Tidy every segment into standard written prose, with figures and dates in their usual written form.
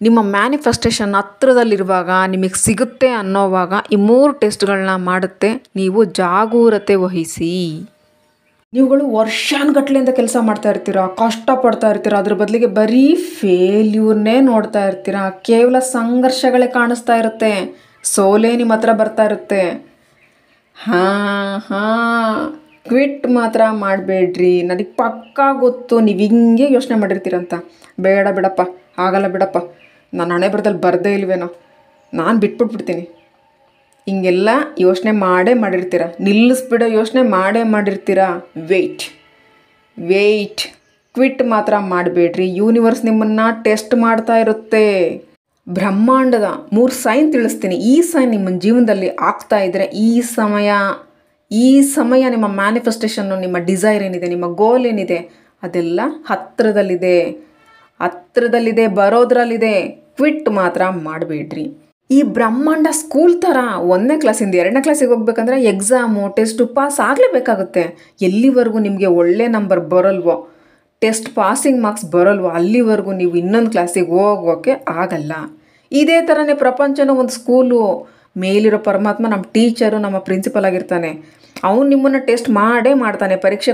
ನಿಮ್ಮ ಮ್ಯಾನಿಫೆಸ್ಟೇಷನ್ ಹತ್ರದಲ್ಲಿರುವಾಗ ನಿಮಗೆ ಸಿಗುತ್ತೆ ಅನ್ನೋವಾಗ ಈ 3 ಟೆಸ್ಟ್ಗಳನ್ನ ಮಾಡುತ್ತೆ. ನೀವು ಜಾಗರೂಕತೆ ವಹಿಸಿ. ನೀವುಗಳು ವರ್ಷಾನುಗಟ್ಲೆಯಿಂದ ಕೆಲಸ ಮಾಡ್ತಾ ಇರ್ತೀರ, ಕಷ್ಟಪಡ್ತಾ ಇರ್ತೀರ, ಅದ್ರ ಬದಲಿಗೆ ಬರೀ ಫೇಲ್ಯೂರ್ನೇ ನೋಡ್ತಾ ಇರ್ತೀರ. ಕೇವಲ ಸಂಘರ್ಷಗಳೇ ಕಾಣಿಸ್ತಾ ಇರುತ್ತೆ, ಸೋಲೇ ನಿಮ್ಮ ಹತ್ರ ಬರ್ತಾ ಇರುತ್ತೆ. ಕ್ವಿಟ್ ಮಾತ್ರ ಮಾಡಬೇಡ್ರಿ. ನನಗೆ ಪಕ್ಕಾ ಗೊತ್ತು ನೀವು ಹಿಂಗೆ ಯೋಚನೆ ಮಾಡಿರ್ತೀರಂತ. ಬೇಡ ಬಿಡಪ್ಪ, ಆಗಲ್ಲ ಬಿಡಪ್ಪ, ನಾನು ಹಣೆ ಬರದಲ್ಲಿ ಬರದೇ ಇಲ್ವೇನೋ, ನಾನು ಬಿಟ್ಬಿಟ್ಬಿಡ್ತೀನಿ, ಹಿಂಗೆಲ್ಲ ಯೋಚನೆ ಮಾಡಿರ್ತೀರ. ನಿಲ್ಲಿಸ್ಬಿಡೋ ಯೋಚನೆ ಮಾಡಿರ್ತೀರ. ವೆಯ್ಟ್ ಕ್ವಿಟ್ ಮಾತ್ರ ಮಾಡಬೇಡ್ರಿ. ಯೂನಿವರ್ಸ್ ನಿಮ್ಮನ್ನು ಟೆಸ್ಟ್ ಮಾಡ್ತಾ ಇರುತ್ತೆ. ಬ್ರಹ್ಮಾಂಡದ 3 ಸೈನ್ ತಿಳಿಸ್ತೀನಿ. ಈ ಸೈನ್ ನಿಮ್ಮ ಜೀವನದಲ್ಲಿ ಆಗ್ತಾ ಇದ್ದರೆ ಈ ಸಮಯ ನಿಮ್ಮ ಮ್ಯಾನಿಫೆಸ್ಟೇಷನ್ನು, ನಿಮ್ಮ ಡಿಸೈರ್ ಏನಿದೆ, ನಿಮ್ಮ ಗೋಲ್ ಏನಿದೆ, ಅದೆಲ್ಲ ಹತ್ರದಲ್ಲಿದೆ, ಬರೋದ್ರಲ್ಲಿದೆ. ಕ್ವಿಟ್ ಮಾತ್ರ ಮಾಡಬೇಡ್ರಿ. ಈ ಬ್ರಹ್ಮಾಂಡ ಸ್ಕೂಲ್ ಥರ 1ನೇ ಕ್ಲಾಸಿಂದ 2ನೇ ಕ್ಲಾಸಿಗೆ ಹೋಗ್ಬೇಕಂದ್ರೆ ಎಕ್ಸಾಮು ಟೆಸ್ಟು ಪಾಸ್ ಆಗಲೇಬೇಕಾಗುತ್ತೆ. ಎಲ್ಲಿವರೆಗೂ ನಿಮಗೆ ಒಳ್ಳೆ ನಂಬರ್ ಬರಲ್ವೋ, ಟೆಸ್ಟ್ ಪಾಸಿಂಗ್ ಮಾರ್ಕ್ಸ್ ಬರಲ್ವೋ, ಅಲ್ಲಿವರೆಗೂ ನೀವು ಇನ್ನೊಂದು ಕ್ಲಾಸಿಗೆ ಹೋಗೋಕ್ಕೆ ಆಗಲ್ಲ. ಇದೇ ಥರನೇ ಪ್ರಪಂಚನೂ ಒಂದು ಸ್ಕೂಲು. ಮೇಲಿರೋ ಪರಮಾತ್ಮ ನಮ್ಮ ಟೀಚರು, ನಮ್ಮ ಪ್ರಿನ್ಸಿಪಲ್ ಆಗಿರ್ತಾನೆ. ಅವನು ನಿಮ್ಮನ್ನು ಟೆಸ್ಟ್ ಮಾಡ್ತಾನೆ, ಪರೀಕ್ಷೆ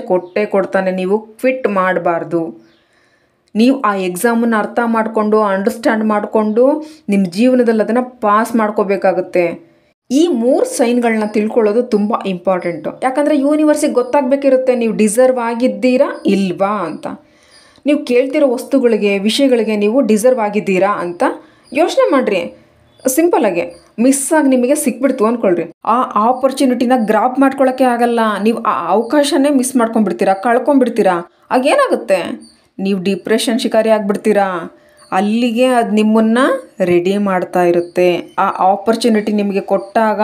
ಕೊಡ್ತಾನೆ. ನೀವು ಕ್ವಿಟ್ ಮಾಡಬಾರ್ದು. ನೀವು ಆ ಎಕ್ಸಾಮನ್ನು ಅರ್ಥ ಮಾಡಿಕೊಂಡು, ಅಂಡರ್ಸ್ಟ್ಯಾಂಡ್ ಮಾಡಿಕೊಂಡು ನಿಮ್ಮ ಜೀವನದಲ್ಲಿ ಅದನ್ನು ಪಾಸ್ ಮಾಡ್ಕೋಬೇಕಾಗುತ್ತೆ. ಈ 3 ಸೈನ್ಗಳನ್ನ ತಿಳ್ಕೊಳ್ಳೋದು ತುಂಬ ಇಂಪಾರ್ಟೆಂಟು. ಯಾಕಂದರೆ ಯೂನಿವರ್ಸಿಗೆ ಗೊತ್ತಾಗಬೇಕಿರುತ್ತೆ ನೀವು ಡಿಸರ್ವ್ ಆಗಿದ್ದೀರಾ ಇಲ್ವಾ ಅಂತ. ನೀವು ಕೇಳ್ತಿರೋ ವಸ್ತುಗಳಿಗೆ, ವಿಷಯಗಳಿಗೆ ನೀವು ಡಿಸರ್ವ್ ಆಗಿದ್ದೀರಾ ಅಂತ ಯೋಚನೆ ಮಾಡಿರಿ. ಸಿಂಪಲಾಗಿ ಮಿಸ್ ಆಗಿ ನಿಮಗೆ ಸಿಕ್ಬಿಡ್ತು ಅಂದ್ಕೊಳ್ರಿ, ಆ ಆಪರ್ಚುನಿಟಿನ ಗ್ರಾಪ್ ಮಾಡ್ಕೊಳ್ಳೋಕ್ಕೆ ಆಗಲ್ಲ. ನೀವು ಆ ಅವಕಾಶನೇ ಮಿಸ್ ಕಳ್ಕೊಂಡ್ಬಿಡ್ತೀರಾ. ಆಗೇನಾಗುತ್ತೆ, ನೀವು ಡಿಪ್ರೆಷನ್ ಶಿಕಾರಿ ಆಗಿಬಿಡ್ತೀರಾ. ಅಲ್ಲಿಗೆ ಅದು ನಿಮ್ಮನ್ನು ರೆಡಿ ಮಾಡ್ತಾ ಇರುತ್ತೆ. ಆ ಆಪರ್ಚುನಿಟಿ ನಿಮಗೆ ಕೊಟ್ಟಾಗ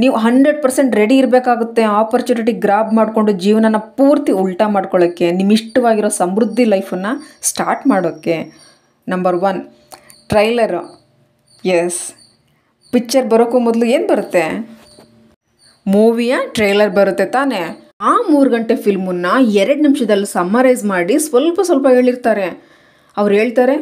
ನೀವು 100% ರೆಡಿ ಇರಬೇಕಾಗುತ್ತೆ. ಆಪರ್ಚುನಿಟಿ ಗ್ರಾಬ್ ಮಾಡಿಕೊಂಡು ಜೀವನನ ಪೂರ್ತಿ ಉಲ್ಟಾ ಮಾಡ್ಕೊಳ್ಳೋಕ್ಕೆ, ನಿಮ್ಮ ಇಷ್ಟವಾಗಿರೋ ಸಮೃದ್ಧಿ ಲೈಫನ್ನು ಸ್ಟಾರ್ಟ್ ಮಾಡೋಕ್ಕೆ. Number 1 trailer. ಪಿಕ್ಚರ್ ಬರೋಕ್ಕೂ ಮೊದಲು ಏನು ಬರುತ್ತೆ, ಮೂವಿಯ ಟ್ರೈಲರ್ ಬರುತ್ತೆ ತಾನೇ. ಆ 3 ಗಂಟೆ ಫಿಲ್ಮನ್ನು 2 ನಿಮಿಷದಲ್ಲಿ ಸಮ್ಮರೈಸ್ ಮಾಡಿ ಸ್ವಲ್ಪ ಹೇಳಿರ್ತಾರೆ. ಅವ್ರು ಹೇಳ್ತಾರೆ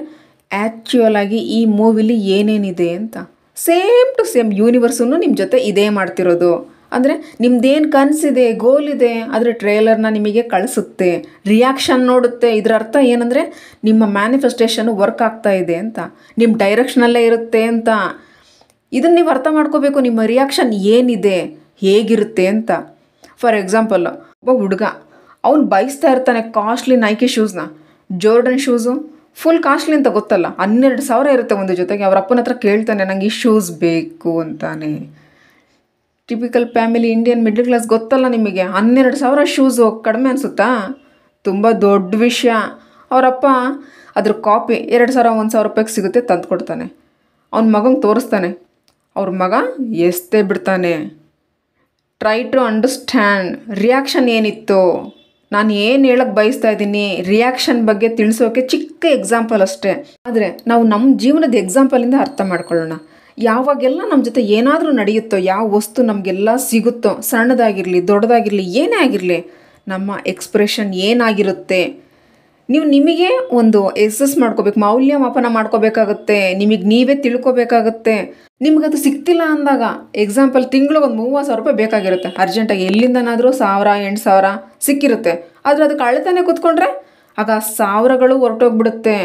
ಆ್ಯಕ್ಚುಯಲ್ ಆಗಿ ಈ ಮೂವಿಲಿ ಏನೇನಿದೆ ಅಂತ. ಸೇಮ್ ಟು ಸೇಮ್ ಯೂನಿವರ್ಸನ್ನು ನಿಮ್ಮ ಜೊತೆ ಇದೇ ಮಾಡ್ತಿರೋದು. ಅಂದರೆ ನಿಮ್ದೇನು ಕನಸಿದೆ, ಗೋಲ್ ಇದೆ, ಅದರ ಟ್ರೇಲರ್ನ ನಿಮಗೆ ಕಳಿಸುತ್ತೆ, ರಿಯಾಕ್ಷನ್ ನೋಡುತ್ತೆ. ಇದರ ಅರ್ಥ ಏನಂದರೆ ನಿಮ್ಮ ಮ್ಯಾನಿಫೆಸ್ಟೇಷನ್ ವರ್ಕ್ ಆಗ್ತಾ ಇದೆ ಅಂತ, ನಿಮ್ಮ ಡೈರೆಕ್ಷನಲ್ಲೇ ಇರುತ್ತೆ ಅಂತ. ಇದನ್ನು ನೀವು ಅರ್ಥ ಮಾಡ್ಕೋಬೇಕು, ನಿಮ್ಮ ರಿಯಾಕ್ಷನ್ ಏನಿದೆ, ಹೇಗಿರುತ್ತೆ ಅಂತ. ಫಾರ್ ಎಕ್ಸಾಂಪಲ್, ಒಬ್ಬ ಹುಡುಗ ಅವ್ನು ಬಯಸ್ತಾ ಇರ್ತಾನೆ ಕಾಸ್ಟ್ಲಿ ನೈಕಿ ಶೂಸ್ನ. ಜೋರ್ಡನ್ ಶೂಸು ಫುಲ್ ಕಾಸ್ಟ್ಲಿ ಅಂತ ಗೊತ್ತಲ್ಲ, 12,000 ಇರುತ್ತೆ ಒಂದು ಜೊತೆಗೆ. ಅವ್ರ ಅಪ್ಪನ ಹತ್ರ ಕೇಳ್ತಾನೆ, ನನಗೆ ಈ ಶೂಸ್ ಬೇಕು ಅಂತಾನೆ. Typical family, Indian middle class ಗೊತ್ತಲ್ಲ ನಿಮಗೆ. 12,000 ಶೂಸು ಕಡಿಮೆ ಅನಿಸುತ್ತಾ? ತುಂಬ ದೊಡ್ಡ ವಿಷಯ. ಅವರಪ್ಪ ಅದ್ರ ಕಾಪಿ 2,000 1,000 ರೂಪಾಯಿಗೆ ಸಿಗುತ್ತೆ, ತಂದು ಕೊಡ್ತಾನೆ. ಅವ್ನ ಮಗಂಗೆ ತೋರಿಸ್ತಾನೆ. ಅವ್ರ ಮಗ ಎಸ್ತೇ ಬಿಡ್ತಾನೆ. ಟ್ರೈ ಟು ಅಂಡರ್ಸ್ಟ್ಯಾಂಡ್ ರಿಯಾಕ್ಷನ್ ಏನಿತ್ತು, ನಾನು ಏನು ಹೇಳಕ್ಕೆ ಬಯಸ್ತಾ ಇದ್ದೀನಿ, ರಿಯಾಕ್ಷನ್ ಬಗ್ಗೆ ತಿಳಿಸೋಕೆ ಚಿಕ್ಕ ಎಕ್ಸಾಂಪಲ್ ಅಷ್ಟೇ. ಆದರೆ ನಾವು ನಮ್ಮ ಜೀವನದ ಎಕ್ಸಾಂಪಲಿಂದ ಅರ್ಥ ಮಾಡ್ಕೊಳ್ಳೋಣ. ಯಾವಾಗೆಲ್ಲ ನಮ್ಮ ಜೊತೆ ಏನಾದರೂ ನಡೆಯುತ್ತೋ, ಯಾವ ವಸ್ತು ನಮಗೆಲ್ಲ ಸಿಗುತ್ತೋ, ಸಣ್ಣದಾಗಿರಲಿ ದೊಡ್ಡದಾಗಿರಲಿ ಏನೇ ಆಗಿರಲಿ, ನಮ್ಮ ಎಕ್ಸ್ಪ್ರೆಷನ್ ಏನಾಗಿರುತ್ತೆ, ನೀವು ನಿಮಗೆ ಒಂದು ಎಸ್ಸಸ್ ಮಾಡ್ಕೋಬೇಕು, ಮೌಲ್ಯಮಾಪನ ಮಾಡ್ಕೋಬೇಕಾಗುತ್ತೆ. ನಿಮಗೆ ನೀವೇ ತಿಳ್ಕೊಬೇಕಾಗುತ್ತೆ. ನಿಮಗದು ಸಿಗ್ತಿಲ್ಲ ಅಂದಾಗ, ಎಕ್ಸಾಂಪಲ್ ತಿಂಗಳು ಒಂದು 30,000 ರೂಪಾಯಿ ಬೇಕಾಗಿರುತ್ತೆ ಅರ್ಜೆಂಟಾಗಿ, ಎಲ್ಲಿಂದನಾದರೂ 1,000 8,000 ಸಿಕ್ಕಿರುತ್ತೆ. ಆದರೆ ಅದಕ್ಕೆ ಅಳ್ತಾನೆ ಕೂತ್ಕೊಂಡ್ರೆ ಆಗ 1,000ಗಳು ಹೊರಟೋಗ್ಬಿಡುತ್ತೆ.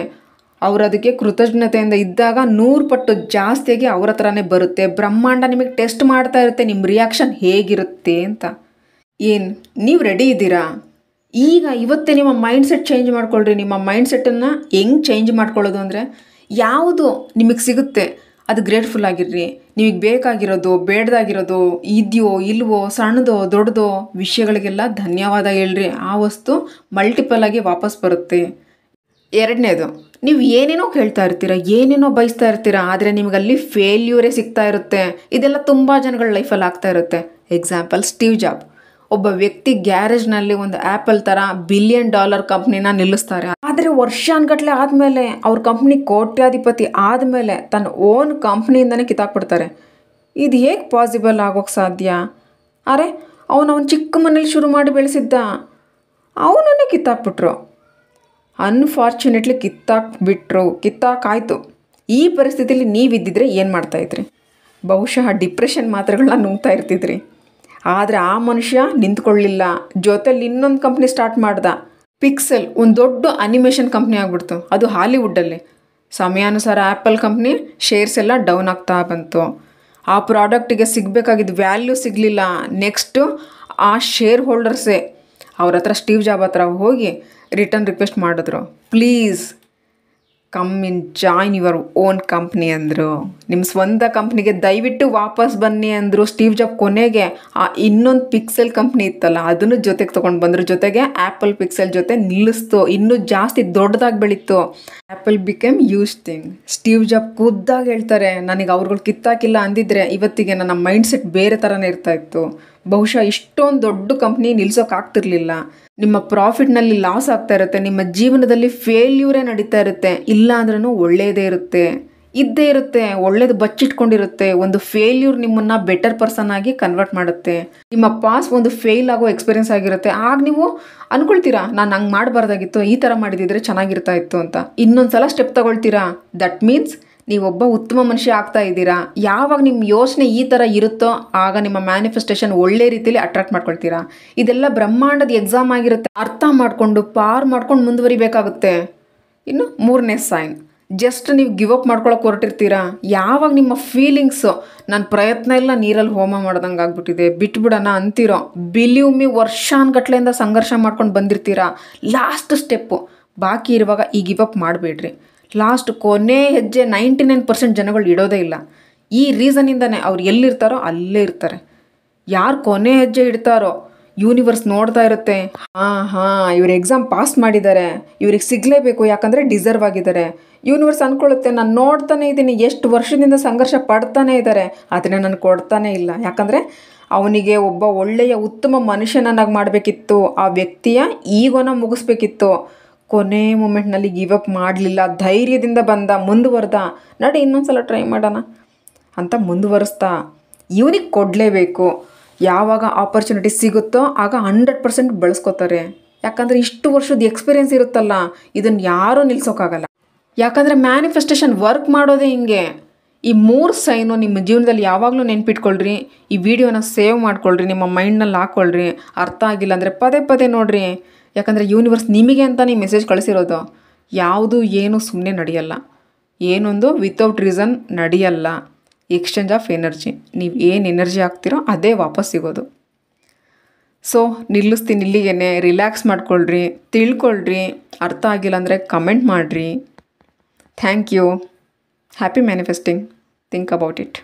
ಅವರು ಅದಕ್ಕೆ ಕೃತಜ್ಞತೆಯಿಂದ ಇದ್ದಾಗ 100 ಪಟ್ಟು ಜಾಸ್ತಿಯಾಗಿ ಅವ್ರ ಹತ್ರನೇ ಬರುತ್ತೆ. ಬ್ರಹ್ಮಾಂಡ ನಿಮಗೆ ಟೆಸ್ಟ್ ಮಾಡ್ತಾ ಇರುತ್ತೆ, ನಿಮ್ಮ ರಿಯಾಕ್ಷನ್ ಹೇಗಿರುತ್ತೆ ಅಂತ. ಏನು ನೀವು ರೆಡಿ ಇದ್ದೀರಾ? ಈಗ ಇವತ್ತೇ ನಿಮ್ಮ ಮೈಂಡ್ಸೆಟ್ ಚೇಂಜ್ ಮಾಡ್ಕೊಳ್ರಿ. ನಿಮ್ಮ ಮೈಂಡ್ಸೆಟ್ಟನ್ನು ಹೆಂಗೆ ಚೇಂಜ್ ಮಾಡ್ಕೊಳ್ಳೋದು ಅಂದರೆ, ಯಾವುದು ನಿಮಗೆ ಸಿಗುತ್ತೆ ಅದು ಗ್ರೇಟ್ಫುಲ್ ಆಗಿರ್ರಿ. ನಿಮಗೆ ಬೇಕಾಗಿರೋದು, ಬೇಡದಾಗಿರೋದು, ಇದೆಯೋ ಇಲ್ವೋ, ಸಣ್ಣದೋ ದೊಡ್ಡದೋ ವಿಷಯಗಳಿಗೆಲ್ಲ ಧನ್ಯವಾದ ಹೇಳ್ರಿ. ಆ ವಸ್ತು ಮಲ್ಟಿಪಲ್ ಆಗಿ ವಾಪಸ್ ಬರುತ್ತೆ. 2ನೇದು, ನೀವು ಏನೇನೋ ಕೇಳ್ತಾ ಇರ್ತೀರ, ಏನೇನೋ ಬಯಸ್ತಾ ಇರ್ತೀರ, ಆದರೆ ನಿಮಗಲ್ಲಿ ಫೇಲ್ಯೂರೇ ಸಿಗ್ತಾ ಇರುತ್ತೆ. ಇದೆಲ್ಲ ತುಂಬ ಜನಗಳ ಲೈಫಲ್ಲಿ ಆಗ್ತಾ ಇರುತ್ತೆ. Example, Steve job. ಒಬ್ಬ ವ್ಯಕ್ತಿ ಗ್ಯಾರೇಜ್ನಲ್ಲಿ ಒಂದು ಆ್ಯಪಲ್ ಥರ $1 ಬಿಲಿಯನ್ ಕಂಪ್ನಿನ ನಿಲ್ಲಿಸ್ತಾರೆ. ಆದರೆ ವರ್ಷಾನುಗಟ್ಲೆ ಆದಮೇಲೆ, ಅವ್ರ ಕಂಪ್ನಿ ಕೋಟ್ಯಾಧಿಪತಿ ಆದಮೇಲೆ ತನ್ನ ಓನ್ ಕಂಪ್ನಿಯಿಂದನೇ ಕಿತ್ತಾಕ್ಬಿಡ್ತಾರೆ. ಇದು ಹೇಗೆ ಪಾಸಿಬಲ್ ಆಗೋಕ್ಕೆ ಸಾಧ್ಯ? ಅರೆ, ಅವನ ಚಿಕ್ಕ ಮನೇಲಿ ಶುರು ಮಾಡಿ ಬೆಳೆಸಿದ್ದ, ಅವನನ್ನೇ ಕಿತ್ತಾಕ್ಬಿಟ್ರು. ಅನ್ಫಾರ್ಚುನೇಟ್ಲಿ ಕಿತ್ತಾಕಾಯ್ತು. ಈ ಪರಿಸ್ಥಿತಿಯಲ್ಲಿ ನೀವಿದ್ದಿದ್ರೆ ಏನು ಮಾಡ್ತಾಯಿದ್ರಿ? ಬಹುಶಃ ಡಿಪ್ರೆಷನ್ ಮಾತ್ರೆಗಳನ್ನ ನುಂಗ್ತಾ ಇರ್ತಿದ್ರಿ. ಆದರೆ ಆ ಮನುಷ್ಯ ನಿಂತ್ಕೊಳ್ಳಿಲ್ಲ, ಜೊತೆಲಿ ಇನ್ನೊಂದು ಕಂಪ್ನಿ ಸ್ಟಾರ್ಟ್ ಮಾಡ್ದ. ಪಿಕ್ಸೆಲ್ ಒಂದು ದೊಡ್ಡ ಅನಿಮೇಷನ್ ಕಂಪ್ನಿ ಆಗ್ಬಿಡ್ತು, ಅದು ಹಾಲಿವುಡ್ಡಲ್ಲಿ. ಸಮಯಾನುಸಾರ ಆ್ಯಪಲ್ ಕಂಪ್ನಿ ಶೇರ್ಸ್ ಎಲ್ಲ ಡೌನ್ ಆಗ್ತಾ ಬಂತು. ಆ ಪ್ರಾಡಕ್ಟಿಗೆ ಸಿಗಬೇಕಾಗಿದ್ದ ವ್ಯಾಲ್ಯೂ ಸಿಗಲಿಲ್ಲ. ನೆಕ್ಸ್ಟು ಆ ಶೇರ್ ಹೋಲ್ಡರ್ಸೇ ಅವ್ರ ಹತ್ರ ಸ್ಟೀವ್ ಜಾಬ್ ಹತ್ರ ಹೋಗಿ ರಿಟರ್ನ್ ರಿಕ್ವೆಸ್ಟ್ ಮಾಡಿದ್ರು. Please come in join your own company ಅಂದರು. ನಿಮ್ಮ ಸ್ವಂತ ಕಂಪ್ನಿಗೆ ದಯವಿಟ್ಟು ವಾಪಸ್ ಬನ್ನಿ ಅಂದರು. ಸ್ಟೀವ್ ಜಾಬ್ ಕೊನೆಗೆ ಆ ಇನ್ನೊಂದು ಪಿಕ್ಸೆಲ್ ಕಂಪ್ನಿ ಇತ್ತಲ್ಲ ಅದನ್ನು ಜೊತೆಗೆ ತೊಗೊಂಡು ಬಂದರು. ಜೊತೆಗೆ ಆ್ಯಪಲ್ ಪಿಕ್ಸೆಲ್ ಜೊತೆ ನಿಲ್ಲಿಸ್ತು. ಇನ್ನೂ ಜಾಸ್ತಿ ದೊಡ್ಡದಾಗಿ ಬೆಳೀತು. Apple became use thing. Steve Job ಖುದ್ದಾಗಿ ಹೇಳ್ತಾರೆ, ನನಗೆ ಅವ್ರುಗಳು ಕಿತ್ತಾಕಿಲ್ಲ ಅಂದಿದ್ರೆ ಇವತ್ತಿಗೆ ನನ್ನ ಮೈಂಡ್ಸೆಟ್ ಬೇರೆ ಥರನೇ ಇರ್ತಾಯಿತ್ತು. ಬಹುಶಃ ಇಷ್ಟೊಂದು ದೊಡ್ಡ ಕಂಪ್ನಿ ನಿಲ್ಸೋಕ್ಕಾಗ್ತಿರ್ಲಿಲ್ಲ. ನಿಮ್ಮ ಪ್ರಾಫಿಟ್ನಲ್ಲಿ ಲಾಸ್ ಆಗ್ತಾ ಇರುತ್ತೆ, ನಿಮ್ಮ ಜೀವನದಲ್ಲಿ ಫೇಲ್ಯೂರೇ ನಡೀತಾ ಇರುತ್ತೆ. ಇಲ್ಲ ಅಂದ್ರೂ ಒಳ್ಳೆಯದೇ ಇರುತ್ತೆ, ಇದ್ದೇ ಇರುತ್ತೆ, ಒಳ್ಳೇದು ಬಚ್ಚಿಟ್ಕೊಂಡಿರುತ್ತೆ. ಒಂದು ಫೇಲ್ಯೂರ್ ನಿಮ್ಮನ್ನು ಬೆಟರ್ ಪರ್ಸನ್ ಆಗಿ ಕನ್ವರ್ಟ್ ಮಾಡುತ್ತೆ. ನಿಮ್ಮ ಪಾಸ್ ಒಂದು ಫೇಲ್ ಆಗೋ ಎಕ್ಸ್ಪೀರಿಯನ್ಸ್ ಆಗಿರುತ್ತೆ. ಆಗ ನೀವು ಅಂದ್ಕೊಳ್ತೀರಾ, ನಾನು ಹಂಗೆ ಮಾಡಬಾರ್ದಾಗಿತ್ತು, ಈ ಥರ ಮಾಡಿದಿದ್ರೆ ಚೆನ್ನಾಗಿರ್ತಾ ಇತ್ತು ಅಂತ. ಇನ್ನೊಂದು ಸಲ ಸ್ಟೆಪ್ ತಗೊಳ್ತೀರಾ. ದಟ್ ಮೀನ್ಸ್ ನೀವೊಬ್ಬ ಉತ್ತಮ ಮನುಷ್ಯ ಆಗ್ತಾ ಇದ್ದೀರಾ. ಯಾವಾಗ ನಿಮ್ಮ ಯೋಚನೆ ಈ ಥರ ಇರುತ್ತೋ ಆಗ ನಿಮ್ಮ ಮ್ಯಾನಿಫೆಸ್ಟೇಷನ್ ಒಳ್ಳೆ ರೀತಿಯಲ್ಲಿ ಅಟ್ರಾಕ್ಟ್ ಮಾಡ್ಕೊಳ್ತೀರಾ. ಇದೆಲ್ಲ ಬ್ರಹ್ಮಾಂಡದ ಎಕ್ಸಾಮ್ ಆಗಿರುತ್ತೆ. ಅರ್ಥ ಮಾಡಿಕೊಂಡು ಪಾರ್ ಮಾಡ್ಕೊಂಡು ಮುಂದುವರಿಬೇಕಾಗುತ್ತೆ. ಇನ್ನು 3ನೇ ಸೈನ್, ಜಸ್ಟ್ ನೀವು ಗಿವ್ ಅಪ್ ಮಾಡ್ಕೊಳಕ್ಕೆ ಹೊರಟಿರ್ತೀರಾ. ಯಾವಾಗ ನಿಮ್ಮ ಫೀಲಿಂಗ್ಸು ನನ್ನ ಪ್ರಯತ್ನ ಎಲ್ಲ ನೀರಲ್ಲಿ ಹೋಮ ಮಾಡ್ದಂಗೆ ಆಗ್ಬಿಟ್ಟಿದೆ, ಬಿಟ್ಬಿಡೋಣ ಅಂತೀರೋ, ಬಿಲೀವ್ ಮಿ ವರ್ಷಾನ್ಗಟ್ಲೆಯಿಂದ ಸಂಘರ್ಷ ಮಾಡ್ಕೊಂಡು ಬಂದಿರ್ತೀರಾ. ಲಾಸ್ಟ್ ಸ್ಟೆಪ್ಪು ಬಾಕಿ ಇರುವಾಗ ಈ ಗಿವ್ ಅಪ್ ಮಾಡಬೇಡ್ರಿ. ಲಾಸ್ಟ್ ಕೊನೆ ಹೆಜ್ಜೆ 99% ಜನಗಳು ಇಡೋದೇ ಇಲ್ಲ. ಈ ರೀಸನಿಂದನೇ ಅವ್ರು ಎಲ್ಲಿರ್ತಾರೋ ಅಲ್ಲೇ ಇರ್ತಾರೆ. ಯಾರು ಕೊನೆ ಹೆಜ್ಜೆ ಇಡ್ತಾರೋ ಯೂನಿವರ್ಸ್ ನೋಡ್ತಾ ಇರುತ್ತೆ, ಇವ್ರು ಎಕ್ಸಾಮ್ ಪಾಸ್ ಮಾಡಿದ್ದಾರೆ, ಇವ್ರಿಗೆ ಸಿಗಲೇಬೇಕು, ಯಾಕಂದರೆ ಡಿಸರ್ವ್ ಆಗಿದ್ದಾರೆ. ಯೂನಿವರ್ಸ್ ಅಂದ್ಕೊಳ್ಳುತ್ತೆ, ನಾನು ನೋಡ್ತಾನೆ ಇದ್ದೀನಿ, ಎಷ್ಟು ವರ್ಷದಿಂದ ಸಂಘರ್ಷ ಪಡ್ತಾನೆ ಇದ್ದಾರೆ, ಆದರೆ ನಾನು ಕೊಡ್ತಾನೆ ಇಲ್ಲ. ಯಾಕಂದರೆ ಅವನಿಗೆ ಒಬ್ಬ ಒಳ್ಳೆಯ ಉತ್ತಮ ಮನುಷ್ಯನನ್ನಾಗಿ ಮಾಡಬೇಕಿತ್ತು, ಆ ವ್ಯಕ್ತಿಯ ಈಗೋನ ಮುಗಿಸ್ಬೇಕಿತ್ತು. ಕೊನೆ ಮೂಮೆಂಟ್ನಲ್ಲಿ ಗಿವ್ ಅಪ್ ಮಾಡಲಿಲ್ಲ, ಧೈರ್ಯದಿಂದ ಬಂದ, ಮುಂದುವರೆದ. ನಡಿ ಇನ್ನೊಂದು ಸಲ ಟ್ರೈ ಮಾಡೋಣ ಅಂತ ಮುಂದುವರಿಸ್ತಾ ಇವನಿಗೆ ಕೊಡಲೇಬೇಕು. ಯಾವಾಗ ಆಪರ್ಚುನಿಟಿ ಸಿಗುತ್ತೋ ಆಗ 100% ಬಳಸ್ಕೋತಾರೆ. ಯಾಕಂದರೆ ಇಷ್ಟು ವರ್ಷದ ಎಕ್ಸ್ಪೀರಿಯೆನ್ಸ್ ಇರುತ್ತಲ್ಲ, ಇದನ್ನು ಯಾರೂ ನಿಲ್ಸೋಕ್ಕಾಗಲ್ಲ. ಯಾಕಂದರೆ ಮ್ಯಾನಿಫೆಸ್ಟೇಷನ್ ವರ್ಕ್ ಮಾಡೋದೇ ಹಿಂಗೆ. ಈ 3 ಸೈನು ನಿಮ್ಮ ಜೀವನದಲ್ಲಿ ಯಾವಾಗಲೂ ನೆನ್ಪಿಟ್ಕೊಳ್ರಿ. ಈ ವಿಡಿಯೋನ ಸೇವ್ ಮಾಡ್ಕೊಳ್ರಿ, ನಿಮ್ಮ ಮೈಂಡ್ನಲ್ಲಿ ಹಾಕ್ಕೊಳ್ರಿ. ಅರ್ಥ ಆಗಿಲ್ಲ ಅಂದರೆ ಪದೇ ಪದೇ ನೋಡಿರಿ. ಯಾಕಂದರೆ ಯೂನಿವರ್ಸ್ ನಿಮಗೆ ಅಂತ ನೀವು ಮೆಸೇಜ್ ಕಳಿಸಿರೋದು. ಯಾವುದು ಏನು ಸುಮ್ಮನೆ ನಡೆಯಲ್ಲ, ಏನೊಂದು ವಿತೌಟ್ ರೀಸನ್ ನಡೆಯಲ್ಲ. Exchange of energy. ನೀವು ಏನು ಎನರ್ಜಿ ಹಾಕ್ತಿರೋ ಅದೇ ವಾಪಸ್ ಸಿಗೋದು. ಸೊ ನಿಲ್ಲಿಸ್ತೀನಿ ಇಲ್ಲಿಗೇ. ರಿಲ್ಯಾಕ್ಸ್ ಮಾಡ್ಕೊಳ್ರಿ, ತಿಳ್ಕೊಳ್ರಿ. ಅರ್ಥ ಆಗಿಲ್ಲ ಅಂದರೆ ಕಮೆಂಟ್ ಮಾಡಿರಿ. Thank you. Happy manifesting. Think about it.